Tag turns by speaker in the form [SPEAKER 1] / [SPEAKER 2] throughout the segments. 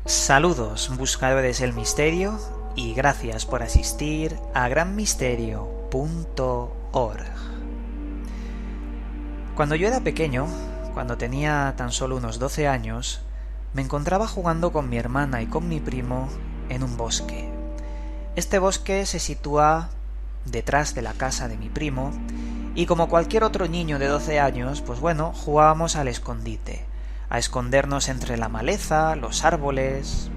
[SPEAKER 1] Saludos, buscadores del misterio, y gracias por asistir a granmisterio.org. Cuando yo era pequeño, cuando tenía tan solo unos 12 años, me encontraba jugando con mi hermana y con mi primo en un bosque. Este bosque se sitúa detrás de la casa de mi primo, y como cualquier otro niño de 12 años, pues bueno, jugábamos al escondite, a escondernos entre la maleza, los árboles.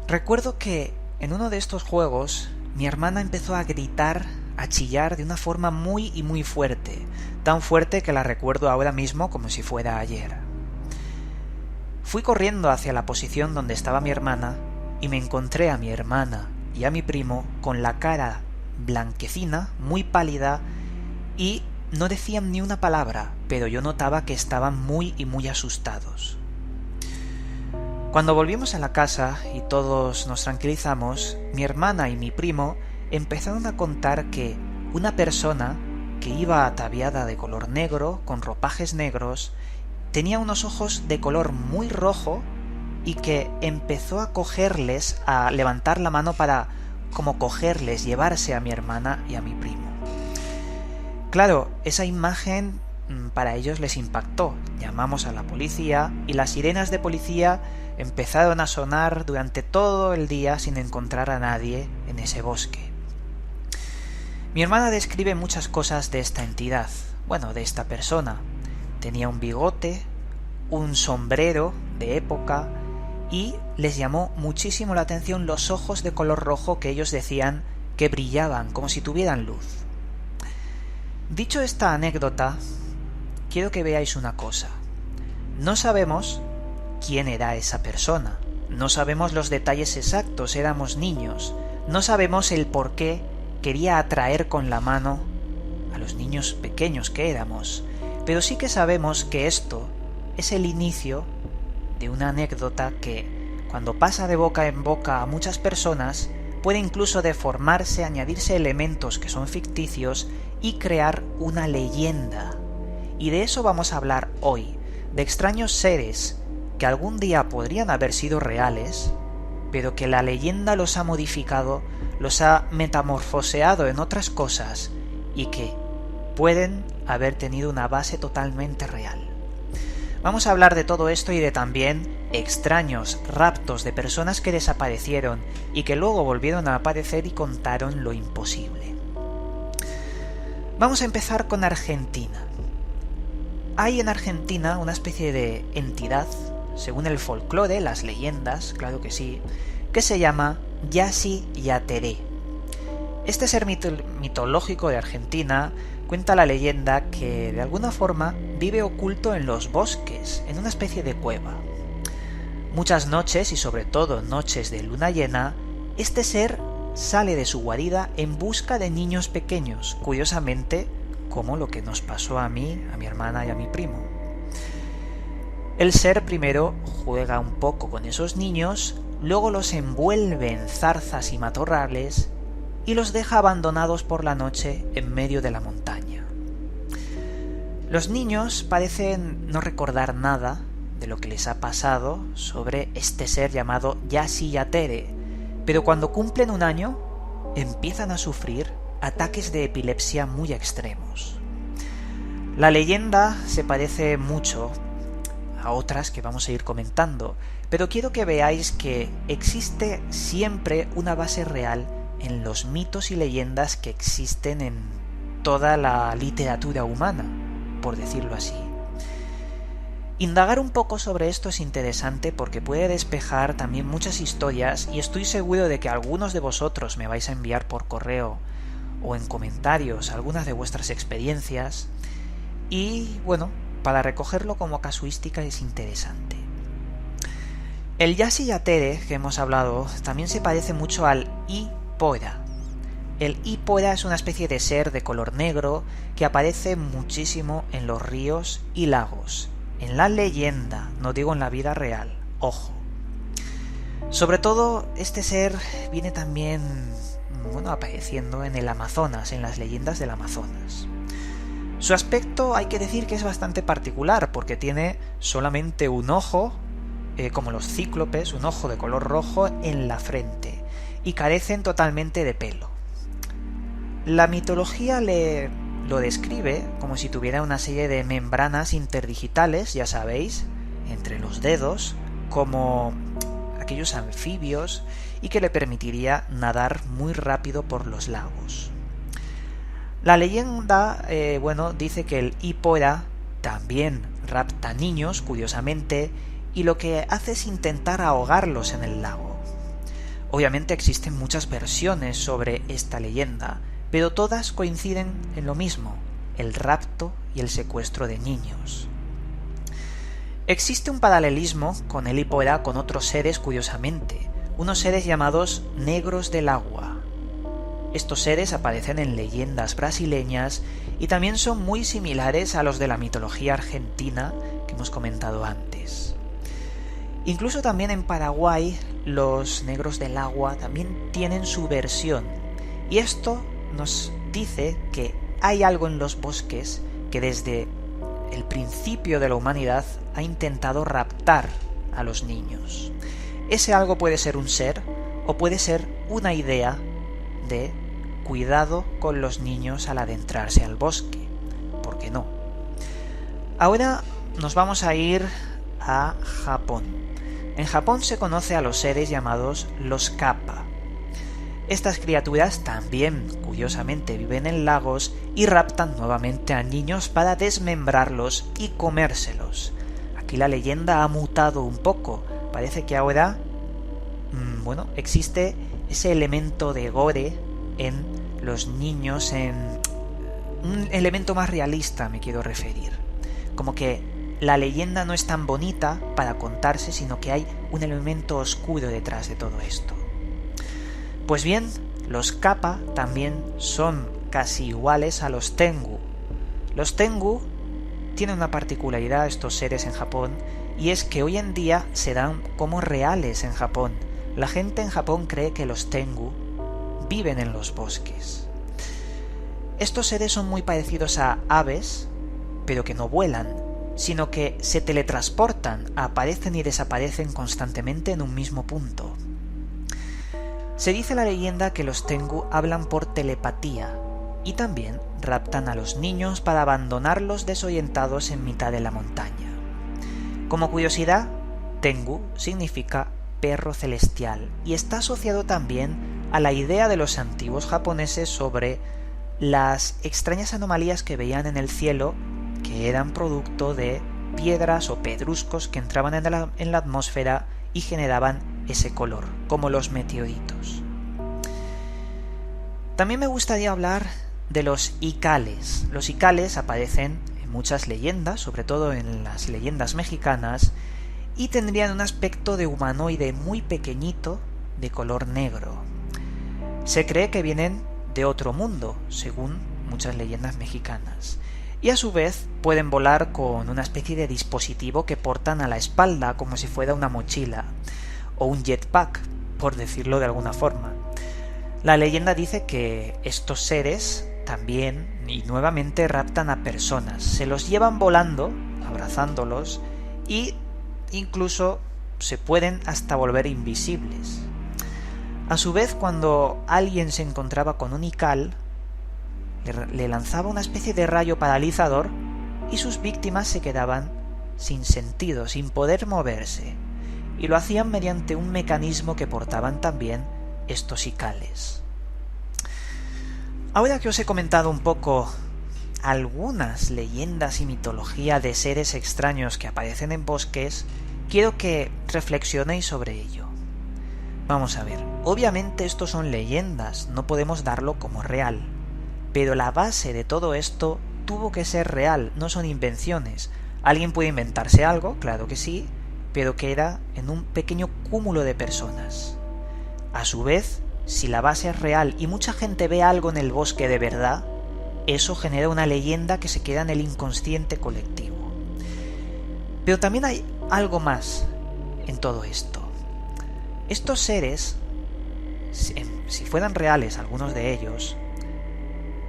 [SPEAKER 1] Recuerdo que en uno de estos juegos mi hermana empezó a gritar, a chillar de una forma muy fuerte, tan fuerte que la recuerdo ahora mismo como si fuera ayer. Fui corriendo hacia la posición donde estaba mi hermana y me encontré a mi hermana y a mi primo con la cara blanquecina, muy pálida, y no decían ni una palabra, pero yo notaba que estaban muy asustados. Cuando volvimos a la casa y todos nos tranquilizamos, mi hermana y mi primo empezaron a contar que una persona que iba ataviada de color negro, con ropajes negros, tenía unos ojos de color muy rojo y que empezó a cogerles, a levantar la mano para como cogerles, llevarse a mi hermana y a mi primo. Claro, esa imagen para ellos les impactó. Llamamos a la policía y las sirenas de policía empezaron a sonar durante todo el día sin encontrar a nadie en ese bosque. Mi hermana describe muchas cosas de esta entidad, de esta persona. Tenía un bigote, un sombrero de época y les llamó muchísimo la atención los ojos de color rojo que ellos decían que brillaban como si tuvieran luz. Dicho esta anécdota, quiero que veáis una cosa. No sabemos quién era esa persona, no sabemos los detalles exactos, éramos niños, no sabemos el por qué quería atraer con la mano a los niños pequeños que éramos, pero sí que sabemos que esto es el inicio de una anécdota que, cuando pasa de boca en boca a muchas personas, puede incluso deformarse, añadirse elementos que son ficticios y crear una leyenda. Y de eso vamos a hablar hoy, de extraños seres que algún día podrían haber sido reales, pero que la leyenda los ha modificado, los ha metamorfoseado en otras cosas y que pueden haber tenido una base totalmente real. Vamos a hablar de todo esto y de también extraños raptos de personas que desaparecieron y que luego volvieron a aparecer y contaron lo imposible. Vamos a empezar con Argentina. Hay en Argentina una especie de entidad, según el folclore, las leyendas, claro que sí, que se llama Yassi Yateré. Este ser mitológico de Argentina cuenta la leyenda que de alguna forma vive oculto en los bosques, en una especie de cueva. Muchas noches, y sobre todo noches de luna llena, este ser sale de su guarida en busca de niños pequeños, curiosamente como lo que nos pasó a mí, a mi hermana y a mi primo. El ser primero juega un poco con esos niños, luego los envuelve en zarzas y matorrales y los deja abandonados por la noche en medio de la montaña. Los niños parecen no recordar nada de lo que les ha pasado sobre este ser llamado Yassi Yateré, pero cuando cumplen un año empiezan a sufrir ataques de epilepsia muy extremos. La leyenda se parece mucho a otras que vamos a ir comentando, pero quiero que veáis que existe siempre una base real en los mitos y leyendas que existen en toda la literatura humana, por decirlo así. Indagar un poco sobre esto es interesante porque puede despejar también muchas historias y estoy seguro de que algunos de vosotros me vais a enviar por correo o en comentarios algunas de vuestras experiencias y para recogerlo como casuística es interesante. El Yassi Yateré que hemos hablado también se parece mucho al Ipora. El Ipora es una especie de ser de color negro que aparece muchísimo en los ríos y lagos. En la leyenda, no digo en la vida real, ojo. Sobre todo, este ser viene también, apareciendo en el Amazonas, en las leyendas del Amazonas. Su aspecto hay que decir que es bastante particular, porque tiene solamente un ojo como los cíclopes, un ojo de color rojo en la frente, y carecen totalmente de pelo. La mitología lo describe como si tuviera una serie de membranas interdigitales, ya sabéis, entre los dedos, como aquellos anfibios, y que le permitiría nadar muy rápido por los lagos. La leyenda, dice que el Hipora también rapta niños, curiosamente, y lo que hace es intentar ahogarlos en el lago. Obviamente existen muchas versiones sobre esta leyenda, pero todas coinciden en lo mismo, el rapto y el secuestro de niños. Existe un paralelismo con el Hipora con otros seres, curiosamente, unos seres llamados negros del agua. Estos seres aparecen en leyendas brasileñas y también son muy similares a los de la mitología argentina que hemos comentado antes. Incluso también en Paraguay los negros del agua también tienen su versión, y esto nos dice que hay algo en los bosques que desde el principio de la humanidad ha intentado raptar a los niños. Ese algo puede ser un ser o puede ser una idea de cuidado con los niños al adentrarse al bosque. ¿Por qué no? Ahora nos vamos a ir a Japón. En Japón se conoce a los seres llamados los kappa. Estas criaturas también, curiosamente, viven en lagos y raptan nuevamente a niños para desmembrarlos y comérselos. Aquí la leyenda ha mutado un poco. Parece que ahora, existe ese elemento de gore en los niños, en un elemento más realista me quiero referir. Como que la leyenda no es tan bonita para contarse, sino que hay un elemento oscuro detrás de todo esto. Pues bien, los kappa también son casi iguales a los tengu. Los tengu tienen una particularidad, estos seres en Japón, y es que hoy en día se dan como reales en Japón. La gente en Japón cree que los tengu viven en los bosques. Estos seres son muy parecidos a aves, pero que no vuelan, sino que se teletransportan, aparecen y desaparecen constantemente en un mismo punto. Se dice la leyenda que los tengu hablan por telepatía y también raptan a los niños para abandonarlos desorientados en mitad de la montaña. Como curiosidad, tengu significa perro celestial y está asociado también a la idea de los antiguos japoneses sobre las extrañas anomalías que veían en el cielo, que eran producto de piedras o pedruscos que entraban en la atmósfera y generaban ese color, como los meteoritos. También me gustaría hablar de los icales. Los icales aparecen en muchas leyendas, sobre todo en las leyendas mexicanas, y tendrían un aspecto de humanoide muy pequeñito, de color negro. Se cree que vienen de otro mundo, según muchas leyendas mexicanas, y a su vez pueden volar con una especie de dispositivo que portan a la espalda como si fuera una mochila, o un jetpack, por decirlo de alguna forma. La leyenda dice que estos seres también y nuevamente raptan a personas, se los llevan volando, abrazándolos, y incluso se pueden hasta volver invisibles. A su vez, cuando alguien se encontraba con un ical, le lanzaba una especie de rayo paralizador y sus víctimas se quedaban sin sentido, sin poder moverse, y lo hacían mediante un mecanismo que portaban también estos icales. Ahora que os he comentado un poco algunas leyendas y mitología de seres extraños que aparecen en bosques, quiero que reflexionéis sobre ello. Vamos a ver, obviamente estos son leyendas, no podemos darlo como real, pero la base de todo esto tuvo que ser real, no son invenciones. Alguien puede inventarse algo, claro que sí, pero queda en un pequeño cúmulo de personas. A su vez, si la base es real y mucha gente ve algo en el bosque de verdad, eso genera una leyenda que se queda en el inconsciente colectivo. Pero también hay algo más en todo esto. Estos seres, si fueran reales algunos de ellos,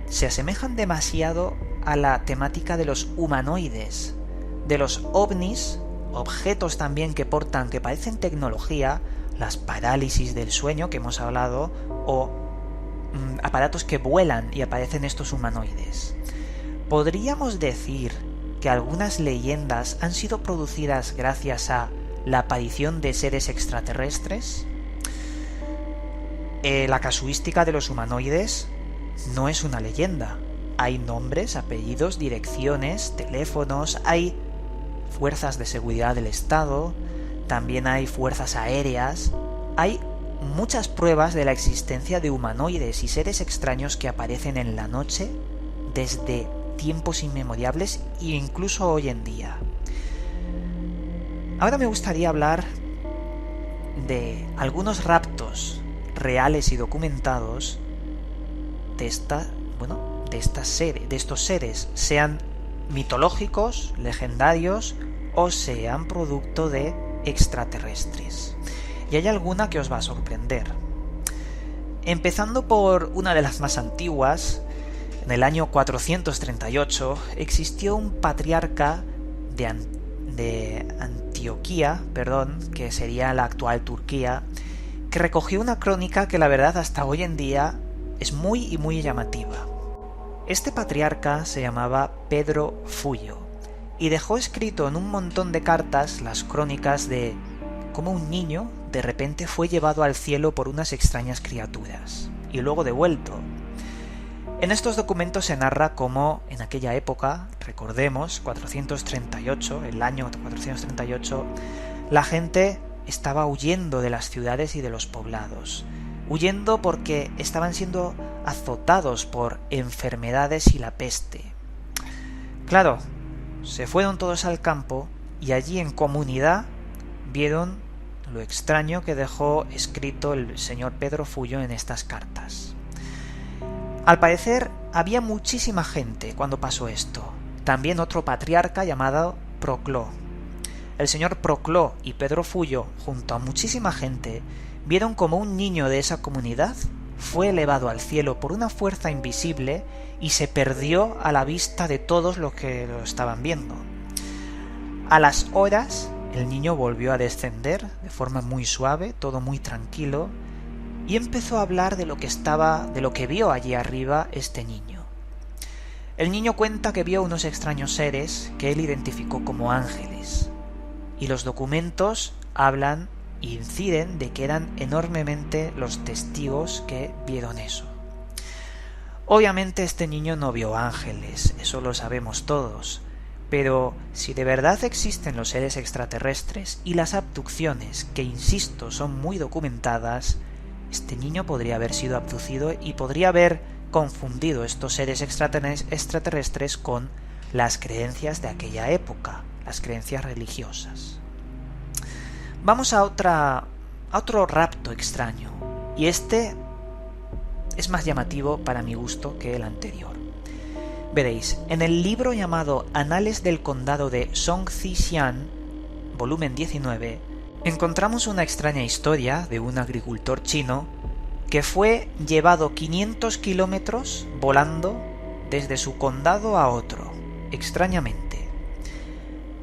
[SPEAKER 1] se asemejan demasiado a la temática de los humanoides, de los ovnis objetos también que parecen tecnología, las parálisis del sueño que hemos hablado, o aparatos que vuelan y aparecen estos humanoides. ¿Podríamos decir que algunas leyendas han sido producidas gracias a la aparición de seres extraterrestres? La casuística de los humanoides no es una leyenda. Hay nombres, apellidos, direcciones, teléfonos, hay fuerzas de seguridad del Estado, también hay fuerzas aéreas, hay muchas pruebas de la existencia de humanoides y seres extraños que aparecen en la noche desde tiempos inmemoriales e incluso hoy en día. Ahora me gustaría hablar de algunos raptos reales y documentados de estos seres, sean mitológicos, legendarios o sean producto de extraterrestres. Y hay alguna que os va a sorprender. Empezando por una de las más antiguas, en el año 438 existió un patriarca de Antioquía, que sería la actual Turquía, que recogió una crónica que la verdad hasta hoy en día es muy llamativa. Este patriarca se llamaba Pedro Fullo y dejó escrito en un montón de cartas las crónicas de cómo un niño de repente fue llevado al cielo por unas extrañas criaturas y luego devuelto. En estos documentos se narra cómo en aquella época, recordemos, 438, el año 438, la gente estaba huyendo de las ciudades y de los poblados, huyendo porque estaban siendo azotados por enfermedades y la peste. Claro, se fueron todos al campo y allí en comunidad vieron lo extraño que dejó escrito el señor Pedro Fullo en estas cartas. Al parecer había muchísima gente cuando pasó esto. También otro patriarca llamado Proclo. El señor Proclo y Pedro Fullo, junto a muchísima gente, vieron como un niño de esa comunidad fue elevado al cielo por una fuerza invisible y se perdió a la vista de todos los que lo estaban viendo. A las horas, el niño volvió a descender de forma muy suave, todo muy tranquilo, y empezó a hablar de lo que vio allí arriba este niño. El niño cuenta que vio unos extraños seres que él identificó como ángeles, y los documentos hablan e inciden de que eran enormemente los testigos que vieron eso. Obviamente este niño no vio ángeles, eso lo sabemos todos, pero si de verdad existen los seres extraterrestres y las abducciones, que insisto son muy documentadas, este niño podría haber sido abducido y podría haber confundido estos seres extraterrestres con las creencias de aquella época, las creencias religiosas. Vamos a otro rapto extraño, y este es más llamativo para mi gusto que el anterior. Veréis, en el libro llamado Anales del Condado de Songzi-Xian, volumen 19, encontramos una extraña historia de un agricultor chino que fue llevado 500 kilómetros volando desde su condado a otro, extrañamente.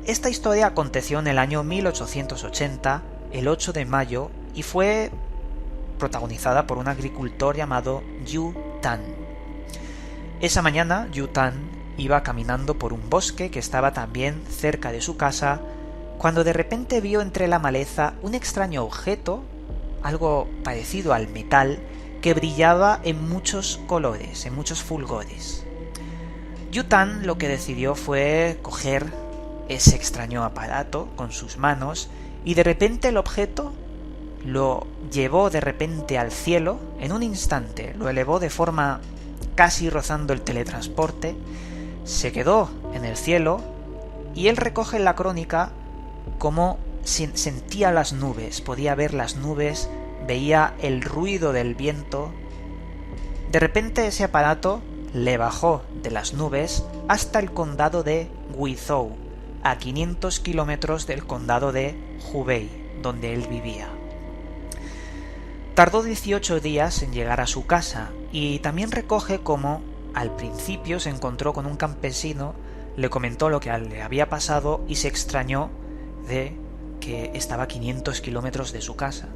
[SPEAKER 1] Esta historia aconteció en el año 1880, el 8 de mayo, y fue protagonizada por un agricultor llamado Yu Tan. Esa mañana, Yu Tan iba caminando por un bosque que estaba también cerca de su casa, cuando de repente vio entre la maleza un extraño objeto, algo parecido al metal, que brillaba en muchos colores, en muchos fulgores. Yu Tan lo que decidió fue coger ese extraño aparato con sus manos y de repente el objeto lo llevó de repente al cielo en un instante, lo elevó de forma casi rozando el teletransporte, se quedó en el cielo y él recoge en la crónica cómo sentía las nubes, podía ver las nubes, veía el ruido del viento. De repente ese aparato le bajó de las nubes hasta el condado de Guizhou, a 500 kilómetros del condado de Hubei, donde él vivía. Tardó 18 días en llegar a su casa y también recoge cómo al principio se encontró con un campesino, le comentó lo que le había pasado y se extrañó de que estaba a 500 kilómetros de su casa.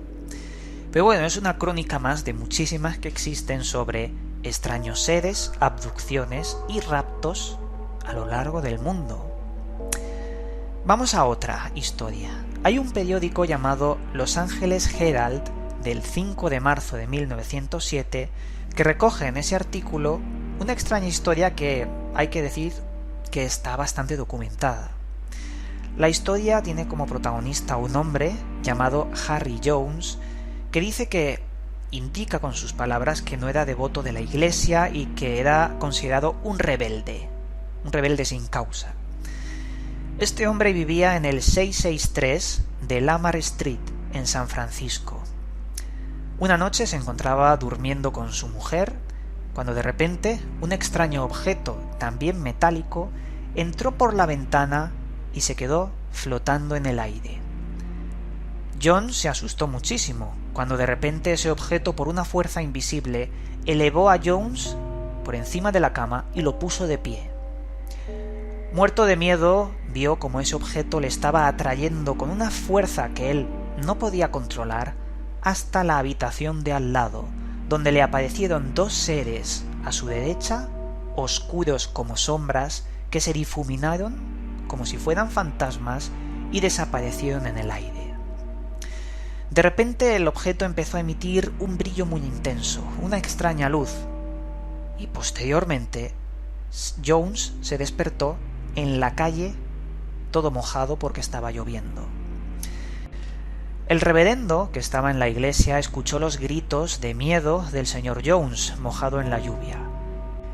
[SPEAKER 1] Pero bueno, es una crónica más de muchísimas que existen sobre extraños seres, abducciones y raptos a lo largo del mundo. Vamos a otra historia. Hay un periódico llamado Los Angeles Herald del 5 de marzo de 1907 que recoge en ese artículo una extraña historia que hay que decir que está bastante documentada. La historia tiene como protagonista un hombre llamado Harry Jones que dice que indica con sus palabras que no era devoto de la iglesia y que era considerado un rebelde sin causa. Este hombre vivía en el 663 de Lamar Street, en San Francisco. Una noche se encontraba durmiendo con su mujer, cuando de repente un extraño objeto, también metálico, entró por la ventana y se quedó flotando en el aire. John se asustó muchísimo, cuando de repente ese objeto, por una fuerza invisible, elevó a Jones por encima de la cama y lo puso de pie. Muerto de miedo, vio como ese objeto le estaba atrayendo con una fuerza que él no podía controlar hasta la habitación de al lado, donde le aparecieron dos seres a su derecha, oscuros como sombras, que se difuminaron como si fueran fantasmas y desaparecieron en el aire. De repente el objeto empezó a emitir un brillo muy intenso, una extraña luz, y posteriormente Jones se despertó en la calle todo mojado porque estaba lloviendo. El reverendo, que estaba en la iglesia, escuchó los gritos de miedo del señor Jones mojado en la lluvia,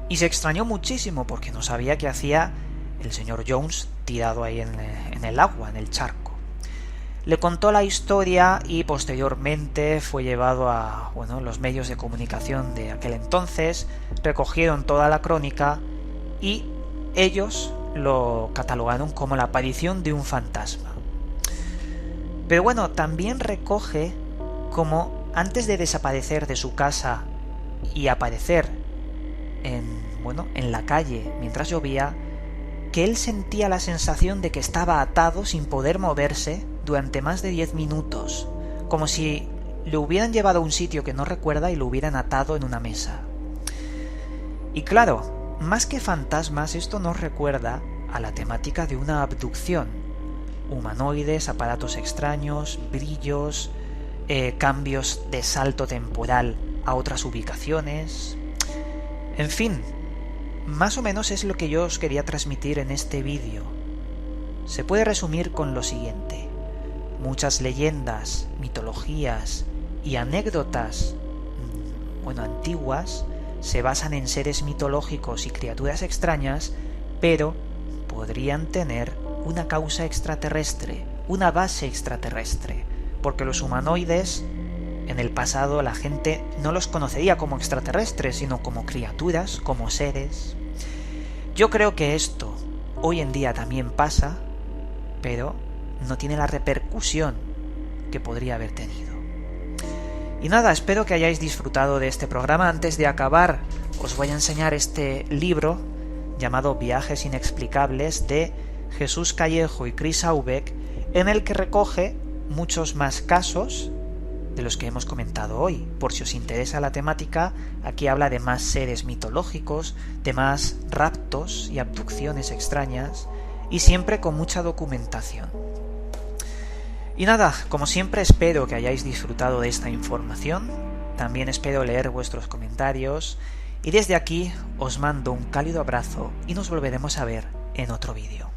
[SPEAKER 1] y se extrañó muchísimo porque no sabía qué hacía el señor Jones tirado ahí en el agua, en el charco. Le contó la historia y posteriormente fue llevado a los medios de comunicación de aquel entonces, recogieron toda la crónica y ellos lo catalogaron como la aparición de un fantasma. Pero bueno, también recoge como antes de desaparecer de su casa y aparecer en la calle mientras llovía, que él sentía la sensación de que estaba atado sin poder moverse durante más de 10 minutos, como si le hubieran llevado a un sitio que no recuerda y lo hubieran atado en una mesa. Y claro, más que fantasmas, esto nos recuerda a la temática de una abducción. Humanoides, aparatos extraños, brillos, cambios de salto temporal a otras ubicaciones. En fin, más o menos es lo que yo os quería transmitir en este vídeo. Se puede resumir con lo siguiente. Muchas leyendas, mitologías y anécdotas antiguas se basan en seres mitológicos y criaturas extrañas, pero podrían tener una causa extraterrestre, una base extraterrestre, porque los humanoides en el pasado la gente no los conocería como extraterrestres, sino como criaturas, como seres. Yo creo que esto hoy en día también pasa, pero no tiene la repercusión que podría haber tenido. Y nada, espero que hayáis disfrutado de este programa. Antes de acabar, os voy a enseñar este libro llamado Viajes Inexplicables de Jesús Callejo y Chris Aubeck, en el que recoge muchos más casos de los que hemos comentado hoy. Por si os interesa la temática, aquí habla de más seres mitológicos, de más raptos y abducciones extrañas, y siempre con mucha documentación. Y nada, como siempre espero que hayáis disfrutado de esta información, también espero leer vuestros comentarios, y desde aquí os mando un cálido abrazo y nos volveremos a ver en otro vídeo.